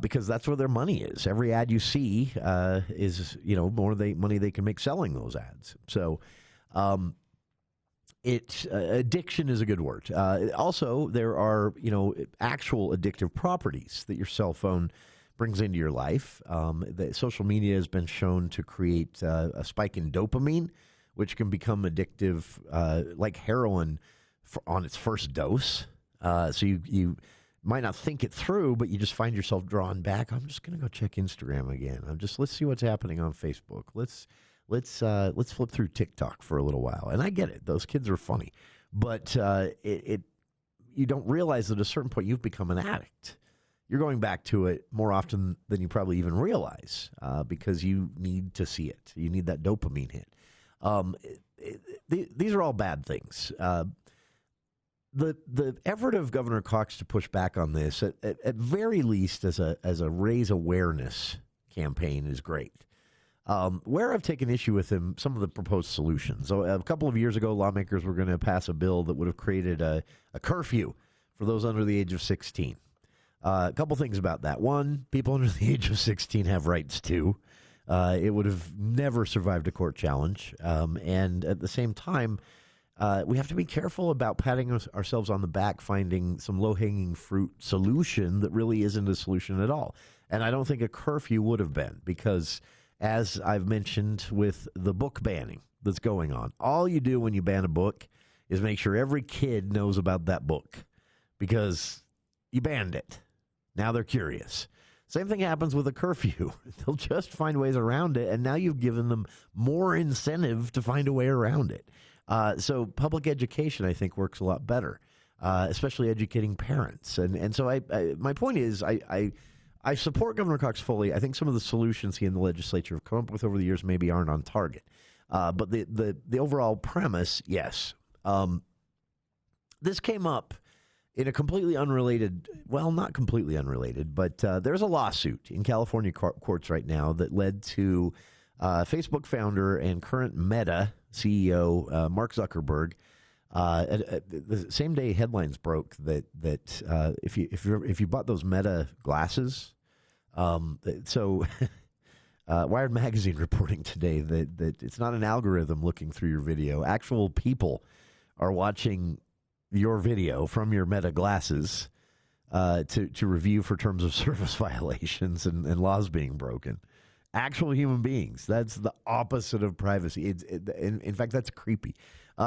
Because that's where their money is. Every ad you see is, more money they can make selling those ads. So, addiction is a good word. Also, there are, actual addictive properties that your cell phone brings into your life. Social media has been shown to create a spike in dopamine, which can become addictive, like heroin on its first dose. So you might not think it through, but you just find yourself drawn back. I'm just going to go check Instagram again. Let's see what's happening on Facebook. Let's flip through TikTok for a little while. And I get it; those kids are funny, but you don't realize that at a certain point you've become an addict. You're going back to it more often than you probably even realize because you need to see it. You need that dopamine hit. These are all bad things. The effort of Governor Cox to push back on this, at very least as a raise awareness campaign, is great. Where I've taken issue with him, some of the proposed solutions. So a couple of years ago, lawmakers were going to pass a bill that would have created a curfew for those under the age of 16. A couple things about that. One, people under the age of 16 have rights too. It would have never survived a court challenge. And at the same time, we have to be careful about patting ourselves on the back, finding some low-hanging fruit solution that really isn't a solution at all. And I don't think a curfew would have been, because as I've mentioned with the book banning that's going on, all you do when you ban a book is make sure every kid knows about that book because you banned it. Now they're curious. Same thing happens with a curfew. They'll just find ways around it, and now you've given them more incentive to find a way around it. So public education, I think, works a lot better, especially educating parents. And so my point is, I support Governor Cox fully. I think some of the solutions he and the legislature have come up with over the years maybe aren't on target. But the overall premise, yes. This came up in a completely unrelated, well, not completely unrelated, but there's a lawsuit in California courts right now that led to Facebook founder and current Meta CEO Mark Zuckerberg. The same day headlines broke that if you bought those Meta glasses, so Wired Magazine reporting today that it's not an algorithm looking through your video. Actual people are watching your video from your Meta glasses to review for terms of service violations and laws being broken. Actual human beings. That's the opposite of privacy. In fact, that's creepy.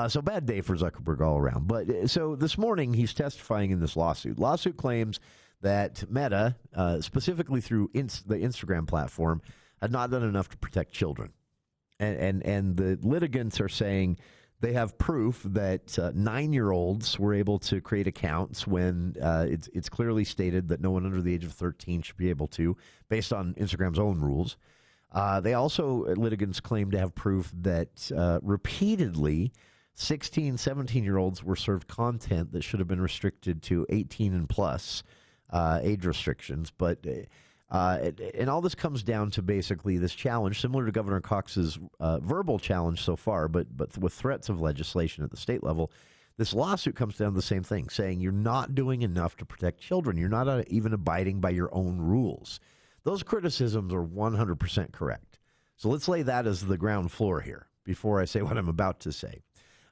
So bad day for Zuckerberg all around. But so this morning he's testifying in this lawsuit. Lawsuit claims that Meta, specifically through the Instagram platform, had not done enough to protect children. And the litigants are saying They have proof that 9-year-olds were able to create accounts when it's clearly stated that no one under the age of 13 should be able to, based on Instagram's own rules. They also, litigants claim to have proof that repeatedly 16, 17-year-olds were served content that should have been restricted to 18 and plus age restrictions. But and all this comes down to basically this challenge, similar to Governor Cox's verbal challenge so far, but with threats of legislation at the state level. This lawsuit comes down to the same thing, saying you're not doing enough to protect children. You're not even abiding by your own rules. Those criticisms are 100% correct. So let's lay that as the ground floor here before I say what I'm about to say.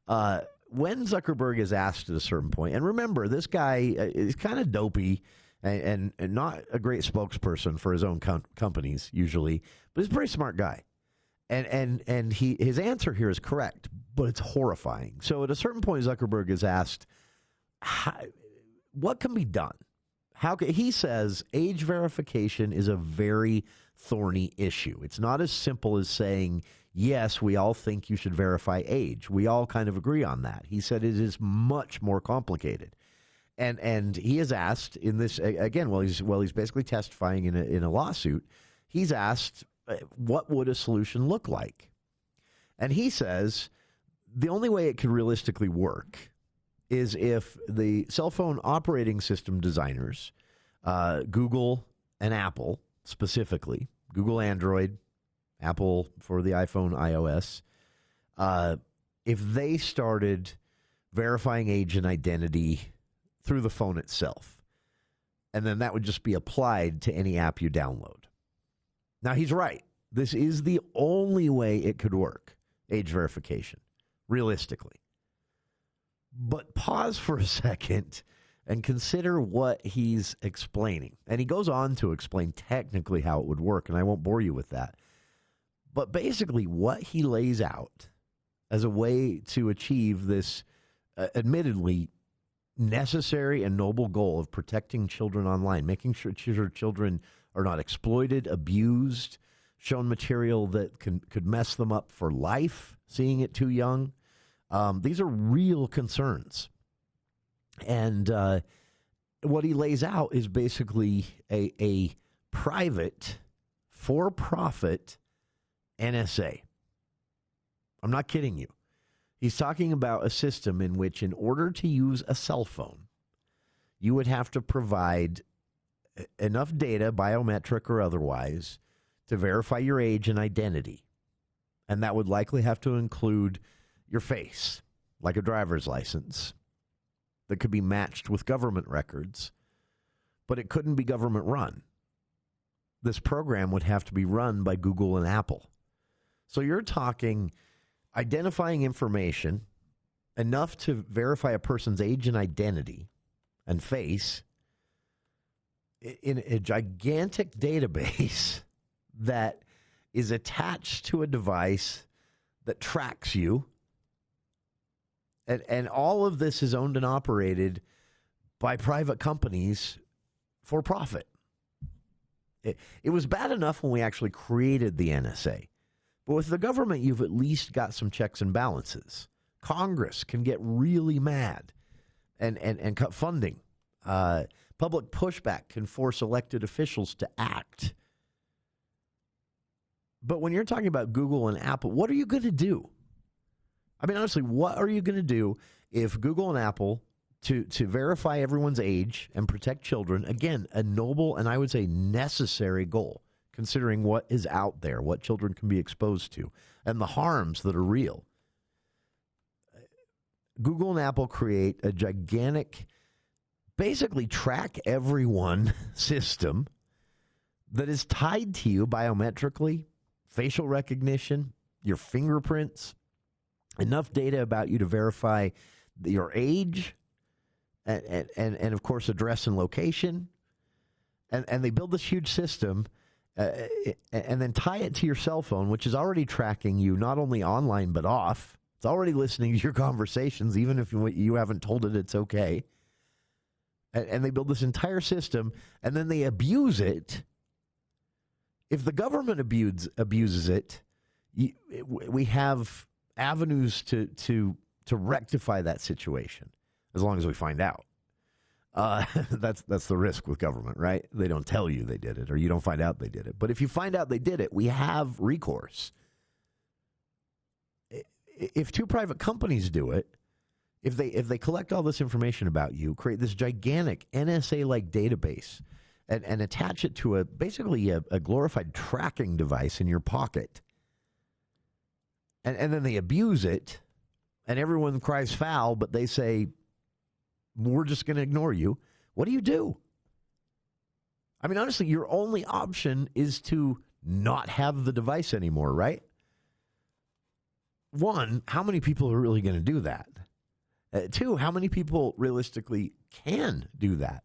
When Zuckerberg is asked at a certain point, and remember, this guy is kind of dopey and not a great spokesperson for his own companies usually, but he's a pretty smart guy. And his answer here is correct, but it's horrifying. So at a certain point, Zuckerberg is asked, what can be done? He says age verification is a very thorny issue. It's not as simple as saying, yes, we all think you should verify age. We all kind of agree on that. He said it is much more complicated. And he is asked in this, again, while he's basically testifying in a lawsuit, he's asked, what would a solution look like? And he says the only way it could realistically work is if the cell phone operating system designers, Google and Apple specifically, Google Android, Apple for the iPhone, iOS, if they started verifying age and identity through the phone itself, and then that would just be applied to any app you download. Now, he's right. This is the only way it could work, age verification, realistically. But pause for a second and consider what he's explaining. And he goes on to explain technically how it would work, and I won't bore you with that. But basically what he lays out as a way to achieve this admittedly necessary and noble goal of protecting children online, making sure children are not exploited, abused, shown material that could mess them up for life, seeing it too young. These are real concerns. And what he lays out is basically a private, for-profit NSA. I'm not kidding you. He's talking about a system in which, in order to use a cell phone, you would have to provide enough data, biometric or otherwise, to verify your age and identity. And that would likely have to include your face, like a driver's license, that could be matched with government records, but it couldn't be government run. This program would have to be run by Google and Apple. So you're talking identifying information enough to verify a person's age and identity and face in a gigantic database that is attached to a device that tracks you. And all of this is owned and operated by private companies for profit. It was bad enough when we actually created the NSA. But with the government, you've at least got some checks and balances. Congress can get really mad and cut funding. Public pushback can force elected officials to act. But when you're talking about Google and Apple, what are you going to do? I mean, honestly, what are you going to do if Google and Apple, to verify everyone's age and protect children, again, a noble and I would say necessary goal, considering what is out there, what children can be exposed to, and the harms that are real. Google and Apple create a gigantic, basically track everyone system that is tied to you biometrically, facial recognition, your fingerprints, enough data about you to verify your age, and of course, address and location. And they build this huge system and then tie it to your cell phone, which is already tracking you not only online but off. It's already listening to your conversations, even if you haven't told it it's okay. And they build this entire system, and then they abuse it. If the government abuses it, we have avenues to rectify that situation, as long as we find out. That's the risk with government, right? They don't tell you they did it, or you don't find out they did it. But if you find out they did it, we have recourse. If two private companies do it, if they collect all this information about you, create this gigantic NSA-like database, and attach it to basically a glorified tracking device in your pocket, and then they abuse it, and everyone cries foul, but they say, we're just going to ignore you. What do? I mean, honestly, your only option is to not have the device anymore, right? One, how many people are really going to do that? Two, how many people realistically can do that?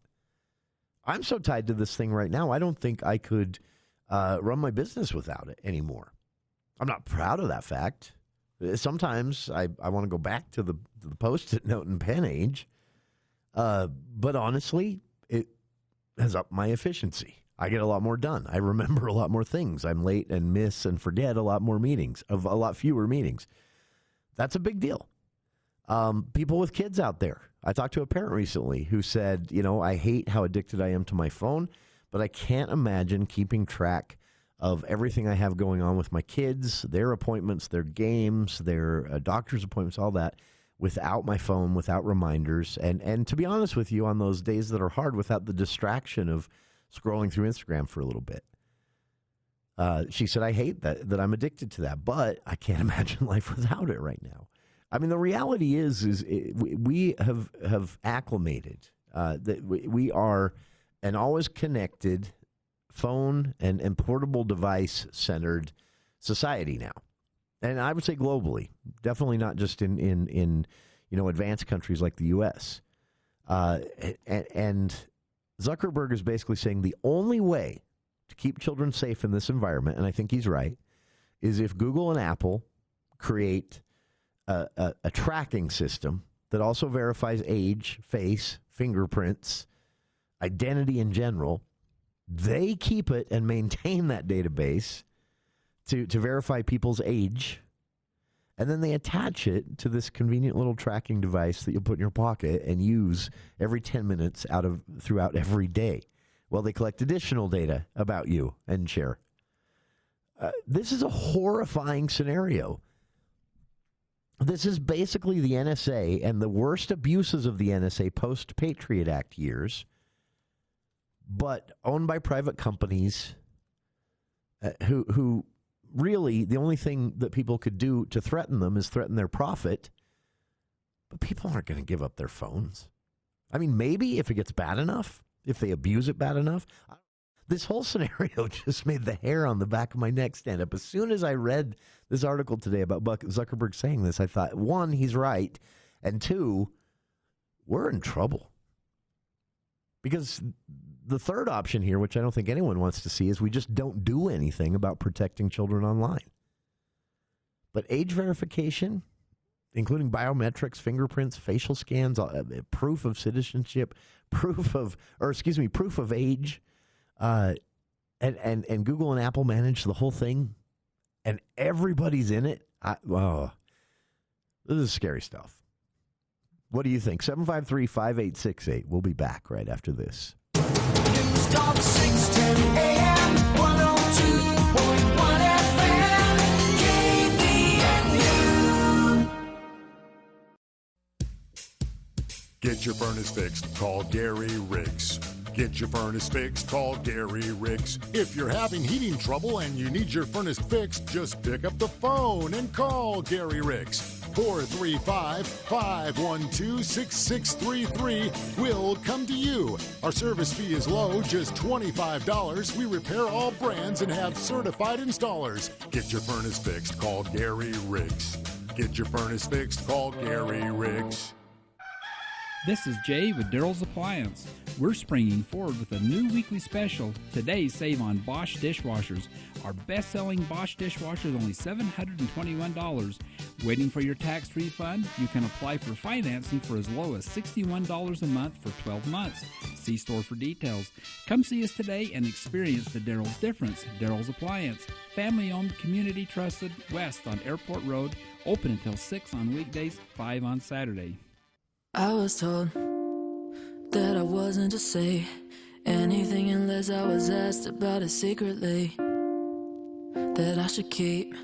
I'm so tied to this thing right now, I don't think I could run my business without it anymore. I'm not proud of that fact. Sometimes I want to go back to the Post-it note and pen age. But honestly, it has upped my efficiency. I get a lot more done. I remember a lot more things. I'm late and miss and forget a lot more meetings, a lot fewer meetings. That's a big deal. People with kids out there. I talked to a parent recently who said, I hate how addicted I am to my phone, but I can't imagine keeping track of everything I have going on with my kids, their appointments, their games, their doctor's appointments, all that, without my phone, without reminders, and to be honest with you, on those days that are hard, without the distraction of scrolling through Instagram for a little bit. She said, I hate that I'm addicted to that, but I can't imagine life without it right now. I mean, the reality is we have acclimated that we are an always connected phone and portable device centered society now. And I would say globally, definitely not just in advanced countries like the U.S. And Zuckerberg is basically saying the only way to keep children safe in this environment, and I think he's right, is if Google and Apple create a tracking system that also verifies age, face, fingerprints, identity in general. They keep it and maintain that database to verify people's age, and then they attach it to this convenient little tracking device that you put in your pocket and use every 10 minutes throughout every day. Well, they collect additional data about you and share. This is a horrifying scenario. This is basically the NSA and the worst abuses of the NSA post-Patriot Act years, but owned by private companies who really, the only thing that people could do to threaten them is threaten their profit. But people aren't going to give up their phones. I mean, maybe if it gets bad enough, if they abuse it bad enough. This whole scenario just made the hair on the back of my neck stand up. As soon as I read this article today about Zuckerberg saying this, I thought, one, he's right, and two, we're in trouble. Because the third option here, which I don't think anyone wants to see, is we just don't do anything about protecting children online. But age verification, including biometrics, fingerprints, facial scans, proof of citizenship, proof of age, and Google and Apple manage the whole thing, and everybody's in it. This is scary stuff. What do you think? 753-5868. We'll be back right after this. News Talk 610 AM, 102.1 FM, KVNU. Get your furnace fixed. Call Gary Riggs. Get your furnace fixed. Call Gary Riggs. If you're having heating trouble and you need your furnace fixed, just pick up the phone and call Gary Riggs. 435-512-6633. We'll come to you. Our service fee is low, just $25. We repair all brands and have certified installers. Get your furnace fixed. Call Gary Riggs. Get your furnace fixed. Call Gary Riggs. This is Jay with Daryl's Appliance. We're springing forward with a new weekly special. Today, save on Bosch dishwashers. Our best-selling Bosch dishwasher is only $721. Waiting for your tax refund? You can apply for financing for as low as $61 a month for 12 months. See store for details. Come see us today and experience the Daryl's difference. Daryl's Appliance. Family-owned, community-trusted, west on Airport Road. Open until 6 on weekdays, 5 on Saturday. I was told that I wasn't to say anything unless I was asked about it secretly. That I should keep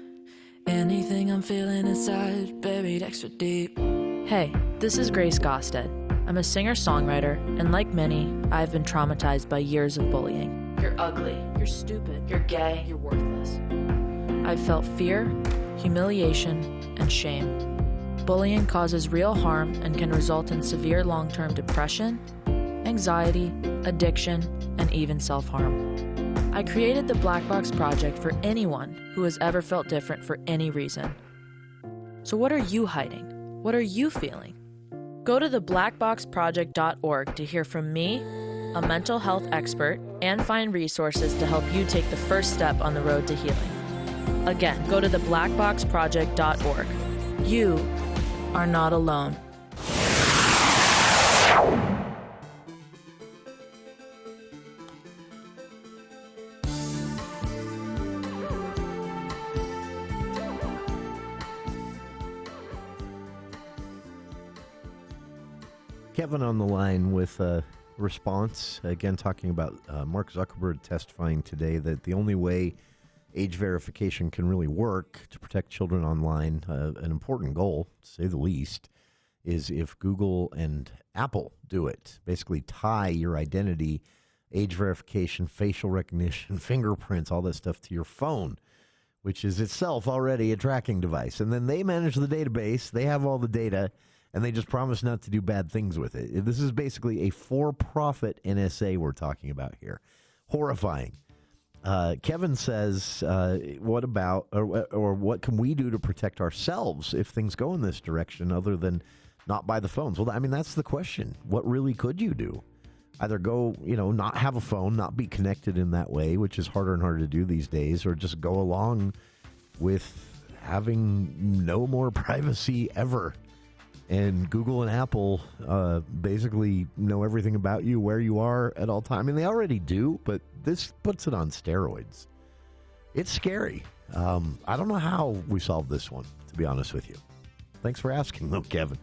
anything I'm feeling inside buried extra deep. Hey, this is Grace Gosted. I'm a singer-songwriter, and like many, I've been traumatized by years of bullying. You're ugly, you're stupid, you're gay, you're worthless. I've felt fear, humiliation, and shame. Bullying causes real harm and can result in severe long-term depression, anxiety, addiction, and even self-harm. I created the Black Box Project for anyone who has ever felt different for any reason. So what are you hiding? What are you feeling? Go to theblackboxproject.org to hear from me, a mental health expert, and find resources to help you take the first step on the road to healing. Again, go to theblackboxproject.org. You are not alone. Kevin on the line with a response, again talking about Mark Zuckerberg testifying today that the only way age verification can really work to protect children online, an important goal, to say the least, is if Google and Apple do it. Basically tie your identity, age verification, facial recognition, fingerprints, all that stuff to your phone, which is itself already a tracking device. And then they manage the database, they have all the data, and they just promise not to do bad things with it. This is basically a for-profit NSA we're talking about here. Horrifying. Kevin says, what about, or what can we do to protect ourselves if things go in this direction other than not buy the phones? Well, I mean, that's the question. What really could you do? Either go, not have a phone, not be connected in that way, which is harder and harder to do these days, or just go along with having no more privacy ever. And Google and Apple basically know everything about you, where you are at all times. I mean, they already do, but this puts it on steroids. It's scary. I don't know how we solve this one, to be honest with you. Thanks for asking, though, Kevin.